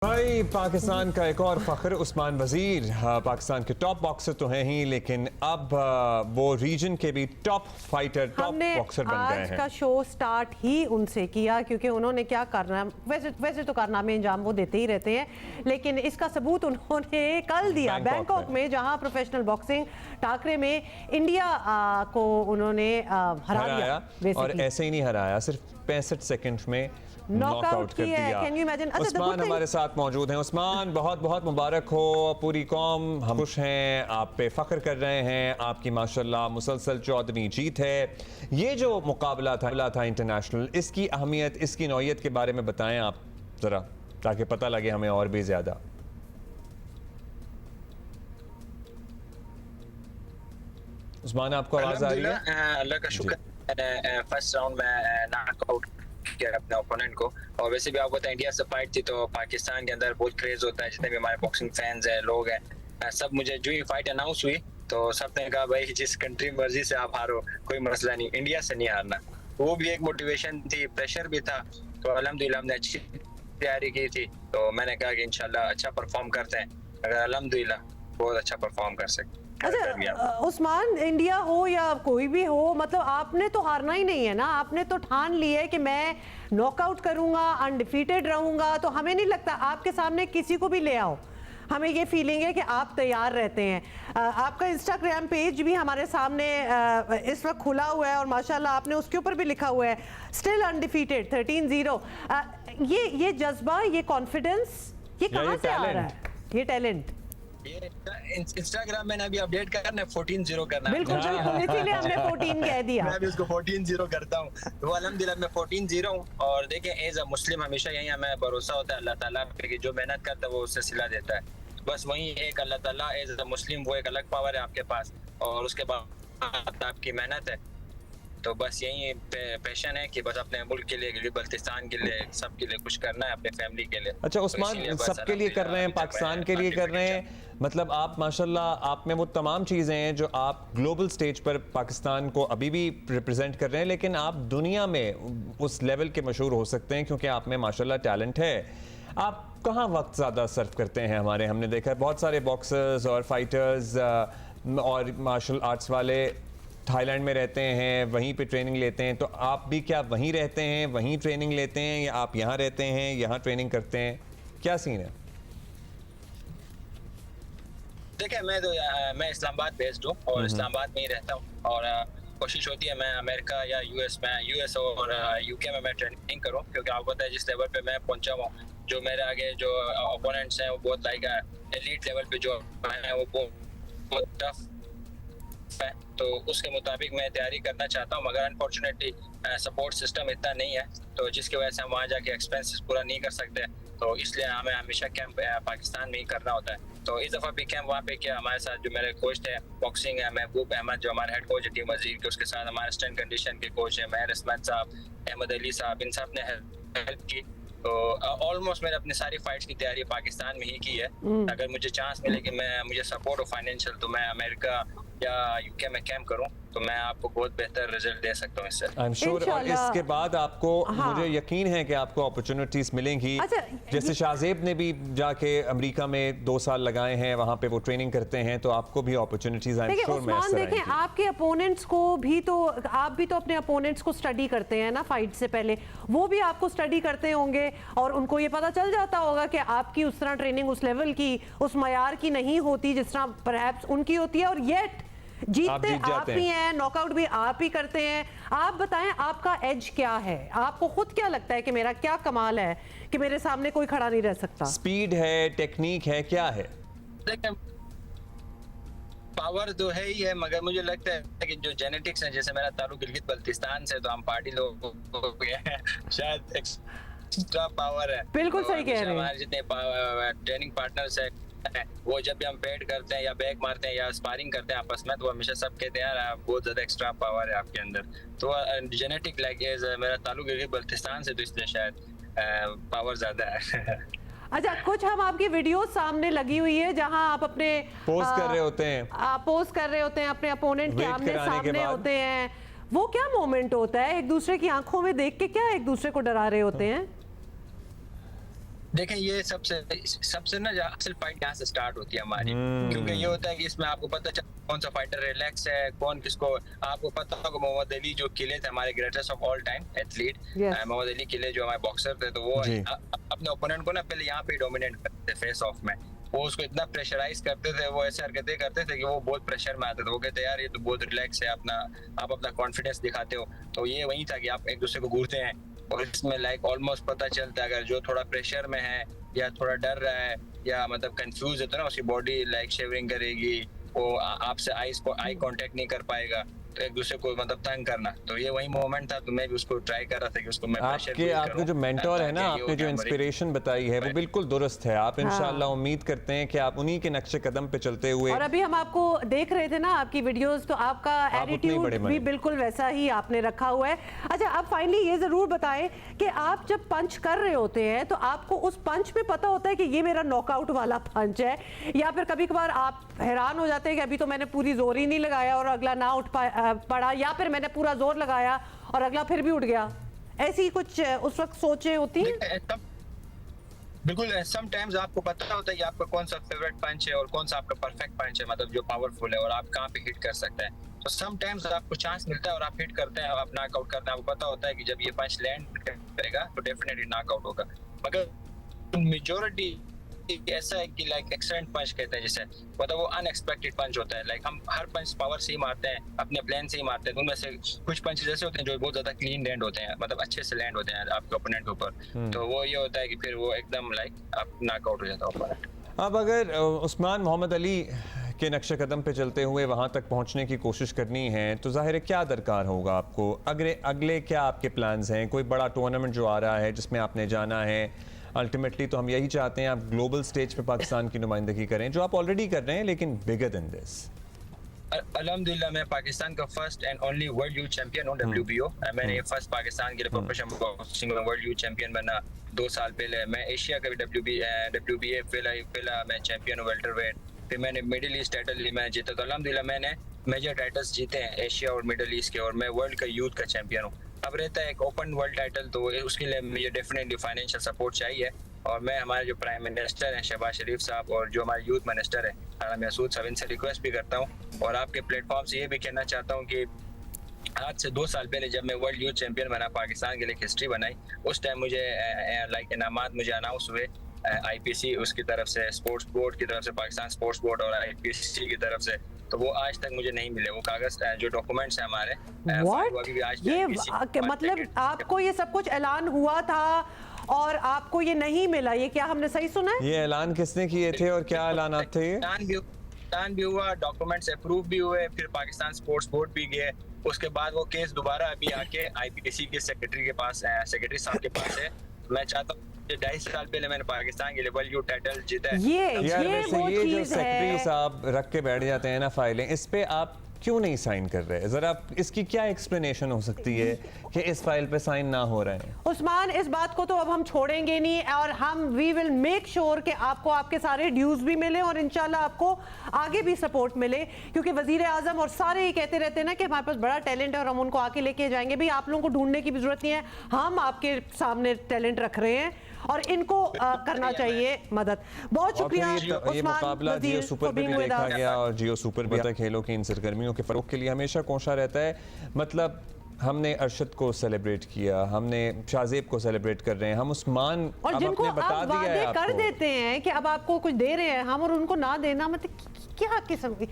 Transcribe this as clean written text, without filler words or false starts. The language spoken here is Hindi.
भाई पाकिस्तान का एक और फख्र उस्मान वजीर पाकिस्तान के टॉप बॉक्सर तो हैं ही, लेकिन अब वो रीजन के भी टॉप फाइटर, टॉप बॉक्सर बन गए हैं। आज का शो स्टार्ट ही उनसे किया क्योंकि उन्होंने क्या करना, वैसे तो कारनामे अंजाम वो देते ही रहते हैं, लेकिन इसका सबूत उन्होंने कल दिया बैंकॉक में, जहां प्रोफेशनल बॉक्सिंग टाकरे में इंडिया को उन्होंने हरा दिया। और ऐसे ही नहीं हराया, सिर्फ 65 सेकंड में नॉकआउट कर दिया। Can you imagine? उस्मान हमारे साथ मौजूद हैं। उस्मान, बहुत बहुत मुबारक हो, पूरी कौम हम खुश हैं, आप पे फख्र कर रहे हैं, आपकी माशाल्लाह मुसलसल 14वीं जीत है। ये जो मुकाबला था इंटरनेशनल, इसकी अहमियत, इसकी नौयत के बारे में बताएं आप ज़रा, ताकि पता लगे हमें और भी ज़्यादा। उस्मान, आपको आवाज़ आ रही है? अल्लाह का शुक्र, फर्स्ट राउंड में नॉकआउट किया अपने ओपोनेंट को। और वैसे भी आपको पता है इंडिया से फाइट थी तो पाकिस्तान के अंदर बहुत क्रेज होता है, जितने भी हमारे बॉक्सिंग फैंस हैं, लोग हैं, सब मुझे जो ही फाइट अनाउंस हुई तो सबने कहा भाई जिस कंट्री मर्जी से आप हारो कोई मसला नहीं, इंडिया से नहीं हारना। वो भी एक मोटिवेशन थी, प्रेशर भी था। तो अल्हम्दुलिल्लाह हमने अच्छी तैयारी की थी, तो मैंने कहा कि इंशाल्लाह अच्छा परफॉर्म करते हैं, अगर अल्हम्दुलिल्लाह बहुत अच्छा परफॉर्म कर सकते। अच्छा उस्मान, इंडिया हो या कोई भी हो, मतलब आपने तो हारना ही नहीं है ना, आपने तो ठान लिया है कि मैं नॉकआउट करूंगा, अनडिफीटेड रहूंगा। तो हमें नहीं लगता आपके सामने किसी को भी ले आओ, हमें ये फीलिंग है कि आप तैयार रहते हैं। आपका इंस्टाग्राम पेज भी हमारे सामने इस वक्त खुला हुआ है और माशाल्लाह आपने उसके ऊपर भी लिखा हुआ है स्टिल अनडिफीटेड 13-0। ये जज्बा, ये कॉन्फिडेंस, ये कहाँ से आ रहा है, ये टैलेंट? ये इंस्टाग्राम में अभी अपडेट करना है, 14-0 करना है। बिल्कुल बिल्कुल, इसीलिए हमने 14 कह दिया। मैं भी उसको 14-0 करता हूँ, तो अल्हम्दुलिल्लाह मैं 14-0 हूँ। और देखें, एज अ मुस्लिम हमेशा यही हमें भरोसा होता है अल्लाह ताला पे कि जो मेहनत करता है वो उससे सिला देता है। बस वही एक अल्लाह ताला, एज अ मुस्लिम वो एक अलग पावर है आपके पास, और उसके बाद आपकी मेहनत है। तो बस यही पैशन है कि बस अपने मुल्क के लिए, बल्तिस्तान के लिए, सबके लिए कुछ करना है, अपने फैमिली के लिए। अच्छा उस्मान, सबके लिए कर रहे हैं, पाकिस्तान के लिए कर रहे हैं, मतलब आप माशाल्लाह आप में वो तमाम चीज़ें हैं जो आप ग्लोबल स्टेज पर पाकिस्तान को अभी भी रिप्रेजेंट कर रहे हैं, लेकिन आप दुनिया में उस लेवल के मशहूर हो सकते हैं क्योंकि आप में माशाल्लाह टैलेंट है। आप कहाँ वक्त ज़्यादा सर्व करते हैं? हमने देखा है बहुत सारे बॉक्सर्स और फाइटर्स और मार्शल आर्ट्स वाले थाईलैंड में रहते हैं, वहीं पे ट्रेनिंग लेते हैं, तो आप भी क्या वहीं रहते हैं, वहीं ट्रेनिंग लेते हैं, या आप यहाँ रहते हैं, यहाँ ट्रेनिंग करते हैं, क्या सीन है? देखिए, मैं इस्लामाबाद बेस्ड हूँ और इस्लामाबाद में ही रहता हूँ, और कोशिश होती है मैं अमेरिका या यूएस और यूके में मैं ट्रेनिंग करूँ, क्योंकि आपको पता है जिस लेवल पे मैं पहुँचा हूँ, जो मेरे आगे जो ओपोनेंट्स हैं वो बहुत लाइक एलीट लेवल पे जो है वो बहुत टफ है, तो उसके मुताबिक मैं तैयारी करना चाहता हूँ। मगर अनफॉर्चुनेटली सपोर्ट सिस्टम इतना नहीं है, तो जिसकी वजह से हम वहाँ जाके एक्सपेंसेस पूरा नहीं कर सकते, तो इसलिए हमें हमेशा कैंप पाकिस्तान में ही करना होता है। तो इस दफ़ा भी कैंप वहाँ पे किया, हमारे साथ जो मेरे कोच थे बॉक्सिंग है महबूब अहमद, जो हमारे हेड कोच है टीम वजीर के, उसके साथ हमारे स्ट्रेंथ कंडीशन के कोच है महर इसमत साहब, अहमद अली साहब, इन सब ने हेल्प की। तो ऑलमोस्ट मैंने अपनी सारी फाइट्स की तैयारी पाकिस्तान में ही की है। अगर मुझे चांस मिले कि मुझे सपोर्ट हो फाइनेंशियल, तो मैं अमेरिका या यूके में कैंप करूं, तो मैं आपको बहुत बेहतर रिजल्ट दे सकता हूं इससे। I am sure. और इसके बाद आपको मुझे यकीन है कि आपको अपॉर्चुनिटीज मिलेंगी। अच्छा, जैसे शाहजेब ने भी जाके अमेरिका में 2 साल लगाए हैं, वहां पे वो ट्रेनिंग करते हैं, तो आपको भी अपॉर्चुनिटीज आई एम श्योर में उस्मान देखें, आपके अपोनेंट्स को भी तो, आप भी तो अपने अपोनेंट्स को स्टडी करते हैं ना फाइट से पहले, वो भी आपको स्टडी करते होंगे और उनको ये पता चल जाता होगा कि आपकी उस तरह ट्रेनिंग उस लेवल की, उस मयार की नहीं होती जिस तरह परहैप्स उनकी होती है, और येट जीतते आप ही हैं, नॉकआउट भी आप ही करते हैं। आप बताएं आपका एज क्या है, आपको खुद क्या लगता है कि मेरा क्या कमाल है कि मेरे सामने कोई खड़ा नहीं रह सकता? स्पीड है, टेक्निक है, क्या है? देखिए, पावर तो है ही है, मगर मुझे लगता है कि जो जेनेटिक्स है, जैसे मेरा ताल्लुक गिलगित बल्तिस्तान से, तो हम पहाड़ी लोग शायद एक्स्ट्रा पावर है। बिल्कुल सही कह रहे हैं। हमारे जितने ट्रेनिंग पार्टनर्स है, वो जब भी हम पेड करते हैं या बैक मारते हैं या स्पारिंग करते हैं आपस में, तो हमेशा सब कहते हैं यार बहुत ज्यादा एक्स्ट्रा पावर है आपके अंदर। तो जेनेटिक लाइक मेरा ताल्लुक गिलगित बल्तिस्तान से, तो इसलिए शायद पावर ज्यादा है। अच्छा, कुछ हम आपकी वीडियो सामने लगी हुई है जहां आप अपने पोस्ट कर रहे होते हैं, पोस्ट कर रहे होते हैं, अपने अपोनेंट के आमने सामने होते हैं, वो क्या मोमेंट होता है? एक दूसरे की आंखों में देख के क्या एक दूसरे को डरा रहे होते हैं? देखें ये सबसे ना असल फाइट यहाँ से स्टार्ट होती है हमारी, क्योंकि ये होता है कि इसमें आपको पता चलता है कौन सा फाइटर रिलैक्स है, कौन किसको। आपको पता होगा मोहम्मद अली जो किले थे हमारे greatest of all time athlete, Muhammad Ali किले जो हमारे बॉक्सर थे, तो वो अपने ओपोनेंट को ना पहले यहाँ पे डोमिनेट करते थे फेस ऑफ में। वो उसको इतना प्रेशराइज करते थे, वो ऐसे हरकतें करते थे कि वो बहुत प्रेशर में आते थे। वो कहते यार ये तो बहुत रिलैक्स है, आप अपना कॉन्फिडेंस दिखाते हो। तो ये वही था कि आप एक दूसरे को घूरते हैं और इसमें लाइक ऑलमोस्ट पता चलता है अगर जो थोड़ा प्रेशर में है या थोड़ा डर रहा है या मतलब कंफ्यूज है तो ना उसकी बॉडी लाइक शेवरिंग करेगी, वो आपसे आई कांटेक्ट नहीं कर पाएगा, तो एक दूसरे को मतलब तंग करना। तो ये वही मोमेंट था, तो मैं भी उसको ट्राई कर रहा था कि उसको मैं आपके जो मेंटोर है ना, आपने जो इंस्पिरेशन बताई है वो बिल्कुल दुरुस्त है। आप इंशाल्लाह उम्मीद करते हैं कि आप उन्हीं के नक्शे कदम पे चलते हुए। और अभी हम आपको देख रहे थे ना आपकी वीडियोस, तो आपका एटीट्यूड भी बिल्कुल वैसा ही आपने रखा हुआ है। अच्छा, अब फाइनली ये जरूर बताएं कि आप जब पंच कर रहे होते हैं तो आपको उस पंच में पता होता है कि ये मेरा नॉकआउट वाला पंच है, या फिर कभी कभार आप हैरान हो जाते हैं कि अभी तो मैंने पूरी जोर ही नहीं लगाया और अगला ना उठ पड़ा, या फिर मैंने पूरा जोर लगाया और अगला फिर भी उठ गया, ऐसी कुछ उस वक्त सोचें होती हैं? बिल्कुल, समटाइम्स आपको पता होता है कि आपका कौन सा फेवरेट पंच है और कौन सा आपका परफेक्ट पंच है, मतलब जो पावरफुल है और आप कहाँ पे हिट कर सकते हैं। तो समटाइम्स आपको चांस मिलता है और आप हिट करते हैं, आप नॉकआउट करते हैं। आपको पता होता है कि जब ये पंच लैंड करेगा तो डेफिनेटली नॉकआउट होगा। मगर मेजॉरिटी ऐसा है कि लाइक एक्सीलेंट पंच कहते हैं जिसे, मतलब वो अनएक्सपेक्टेड पंच होता है। लाइक हम हर पंच पावर से ही मारते हैं, अपने प्लान से ही मारते हैं। उनमें से कुछ पंचेस ऐसे होते हैं जो बहुत ज्यादा क्लीन लैंड होते हैं, मतलब अच्छे से लैंड होते हैं आपके ओपोनेंट के ऊपर। तो वो ये होता है कि फिर वो एकदम लाइक आप नॉकआउट हो जाता है ओपोनेंट। अब अगर उस्मान मोहम्मद अली के नक्शे कदम पे चलते हुए वहाँ तक पहुँचने की कोशिश करनी है तो ज़ाहिर है क्या दरकार होगा आपको? अगले क्या आपके प्लान्स हैं? कोई बड़ा टूर्नामेंट जो आ रहा है जिसमें आपने जाना है? अल्टीमेटली तो हम यही चाहते हैं आप ग्लोबल स्टेज पे पाकिस्तान की नुमाइंदगी करें, जो आप ऑलरेडी कर रहे हैं, लेकिन बिगर देन दिस। अल्हम्दुलिल्लाह मैं पाकिस्तान का first and only world youth champion हूँ WBO। मैंने फर्स्ट पाकिस्तान के लिए प्रोफेशनल बॉक्सिंग में वर्ल्ड यूथ चैंपियन बना 2 साल पहले। मैं एशिया का भी WBA पहला मैं चैंपियन हूँ वेल्टरवेट। फिर मैंने मिडिल ईस्ट टाइटल मैं जीता। तो अल्हम्दुलिल्लाह मैंने मेजर टाइटल्स जीते हैं एशिया और मिडिल ईस्ट के, और मैं वर्ल्ड का यूथ का चैंपियन हूँ। अब रहता है एक ओपन वर्ल्ड टाइटल, तो उसके लिए मुझे डेफिनेटली फाइनेंशियल सपोर्ट चाहिए। और मैं हमारे जो प्राइम मिनिस्टर हैं शहबाज शरीफ साहब और जो हमारे यूथ मिनिस्टर हैं राना महसूद साहब, इनसे रिक्वेस्ट भी करता हूँ और आपके प्लेटफॉर्म से ये भी कहना चाहता हूँ कि आज से 2 साल पहले जब मैं वर्ल्ड यूथ चैंपियन बना, पाकिस्तान के लिए हिस्ट्री बनाई, उस टाइम मुझे लाइक इनामात मुझे अनाउंस हुए IPC उसकी तरफ से, स्पोर्ट्स बोर्ड की तरफ से, पाकिस्तान स्पोर्ट्स बोर्ड और IPC की तरफ से। तो वो आज तक मुझे नहीं मिले, वो कागज जो डॉक्यूमेंट्स हैं हमारे। ये मतलब आपको ये सब कुछ ऐलान हुआ था और आपको ये नहीं मिला, ये क्या हमने सही सुना है? ये ऐलान किसने किए थे और क्या ऐलान थे? ऐलान भी हुआ, डॉक्यूमेंट्स अप्रूव भी हुए, फिर पाकिस्तान स्पोर्ट्स बोर्ड भी गए। उसके बाद वो केस दोबारा अभी आके IPC के सेक्रेटरी के पास, सेक्रेटरी साहब के पास है। मैं चाहता हूँ 2.5 साल पहले मैंने पाकिस्तान के लिए वर्ल्ड यूथ टाइटल जीता है। ये जो सेक्रेटरी साहब रख के बैठ जाते हैं ना फाइलें, इस पे आप क्यों नहीं साइन कर रहे? जरा इसकी क्या एक्सप्लेनेशन हो सकती है कि इस फाइल पे साइन ना हो रहे हैं? उस्मान, इस बात को तो अब हम छोड़ेंगे नहीं और हम वी विल मेक श्योर कि आपको आपके सारे ड्यूज भी मिले और इंशाल्लाह आपको आगे भी सपोर्ट मिले, क्योंकि वजीर आजम और सारे ये कहते रहते हैं ना कि हमारे पास बड़ा टैलेंट है और हम उनको आके लेके जाएंगे। भाई आप लोगों को ढूंढने की भी जरूरत नहीं है, हम आपके सामने टैलेंट रख रहे हैं और इनको करना चाहिए मदद। बहुत शुक्रिया। ये मुकाबला जियो सुपर पे भी देखा गया और जियो सुपर भी खेलों की इन सरगर्मियों के फरोग के लिए हमेशा कोशा रहता है। मतलब हमने अरशद को सेलिब्रेट किया, हमने शाहजेब को सेलिब्रेट कर रहे हैं, हम उस्मान और जिनको आपने बता दिया है कर देते हैं कि अब आपको कुछ दे रहे हैं हम, और उनको ना देना मतलब क्या किस्म की